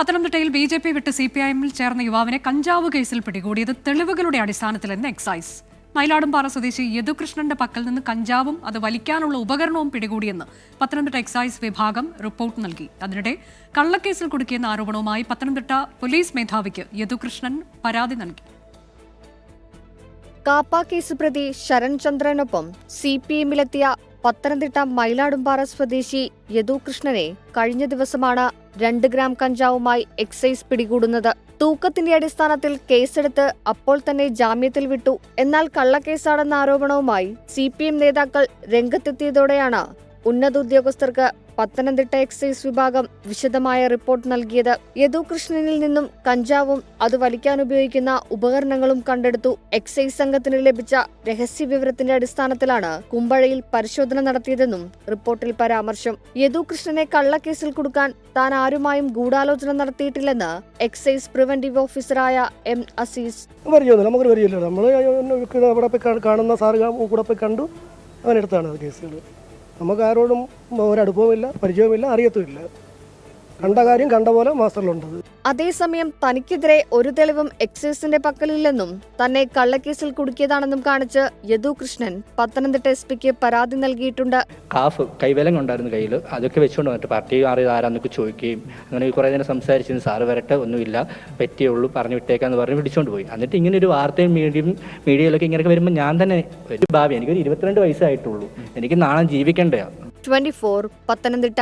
പത്തനംതിട്ടയിൽ BJP വിട്ട് CPIM-ൽ ചേർന്ന യുവാവിനെ കഞ്ചാവ് കേസിൽ പിടികൂടിയത് തെളിവുകളുടെ അടിസ്ഥാനത്തിലെന്ന് എക്സൈസ്. മയിലാടുംപാറ സ്വദേശി യദുകൃഷ്ണന്റെ പക്കൽ നിന്ന് കഞ്ചാവും അത് വലിക്കാനുള്ള ഉപകരണവും പിടികൂടിയെന്ന് പത്തനംതിട്ട എക്സൈസ് വിഭാഗം റിപ്പോർട്ട് നൽകി. അതിനിടെ കള്ളക്കേസിൽ കുടുക്കിയെന്ന ആരോപണവുമായി പത്തനംതിട്ട പോലീസ് മേധാവിക്ക് യദുകൃഷ്ണൻ പരാതി നൽകി. കാപ്പ കേസ് പ്രതി ശരൺ ചന്ദ്രനൊപ്പം CPM-ലെത്തിയ പത്തനംതിട്ട മയിലാടുംപാറ സ്വദേശി യദുകൃഷ്ണനെ കഴിഞ്ഞ ദിവസമാണ് 2 ഗ്രാം കഞ്ചാവുമായി എക്സൈസ് പിടികൂടുന്നത്. തൂക്കത്തിന്റെ അടിസ്ഥാനത്തിൽ കേസെടുത്ത് അപ്പോൾ തന്നെ ജാമ്യത്തിൽ വിട്ടു. എന്നാൽ കള്ളക്കേസാണെന്ന ആരോപണവുമായി CPM നേതാക്കൾ രംഗത്തെത്തിയതോടെയാണ് ഉന്നത ഉദ്യോഗസ്ഥർക്ക് പത്തനംതിട്ട എക്സൈസ് വിഭാഗം വിശദമായ റിപ്പോർട്ട് നൽകിയത്. യദുകൃഷ്ണനിൽ നിന്നും കഞ്ചാവും അത് വലിക്കാനുപയോഗിക്കുന്ന ഉപകരണങ്ങളും കണ്ടെടുത്തു. എക്സൈസ് സംഘത്തിന് ലഭിച്ച രഹസ്യവിവരത്തിന്റെ അടിസ്ഥാനത്തിലാണ് കുമ്പഴയിൽ പരിശോധന നടത്തിയതെന്നും റിപ്പോർട്ടിൽ പരാമർശം. യദുകൃഷ്ണനെ കള്ളക്കേസിൽ കുടുക്കാൻ താൻ ആരുമായും ഗൂഢാലോചന നടത്തിയിട്ടില്ലെന്ന് എക്സൈസ് പ്രിവന്റീവ് ഓഫീസറായ M. അസീസ്. കാണുന്ന സാറ് കൂടെ പോയി കണ്ടു, അവനെടുത്താണ് കേസുകൾ. നമുക്ക് ആരോടും ഒരടുപ്പവുമില്ല, പരിചയവുമില്ല, അറിയത്തുമില്ല. കണ്ട കാര്യം കണ്ട പോലെ മാസ്റ്ററിലുണ്ടത്. അതേസമയം തനിക്കെതിരെ ഒരു തെളിവും എക്സൈസിന്റെ പക്കലില്ലെന്നും തന്നെ കള്ളക്കേസിൽ കുടുക്കിയതാണെന്നും കാണിച്ച് യദുകൃഷ്ണൻ പത്തനംതിട്ട SP-ക്ക് പരാതി നൽകിയിട്ടുണ്ട്. കാഫ് കൈവേലം ഉണ്ടായിരുന്നു കയ്യിൽ, അതൊക്കെ വെച്ചുകൊണ്ട് വന്നിട്ട് പാർട്ടി അറിയത് ആരാന്നൊക്കെ ചോദിക്കുകയും അങ്ങനെ കുറേ നേരം സംസാരിച്ചിരുന്നു. സാറ് വരട്ടെ, ഒന്നുമില്ല, പറ്റിയുള്ളൂ, പറഞ്ഞു വിട്ടേക്കാന്ന് പറഞ്ഞ് പിടിച്ചുകൊണ്ട് പോയി. എന്നിട്ട് ഇങ്ങനെ ഒരു വാർത്തയും മീഡിയയിലൊക്കെ ഇങ്ങനെയൊക്കെ വരുമ്പോൾ ഞാൻ തന്നെ ഒരു ഭാവി, എനിക്കൊരു 22 വയസ്സായിട്ടുള്ളൂ, എനിക്ക് നാളെ ജീവിക്കേണ്ടതാണ്. 24 പത്തനംതിട്ട.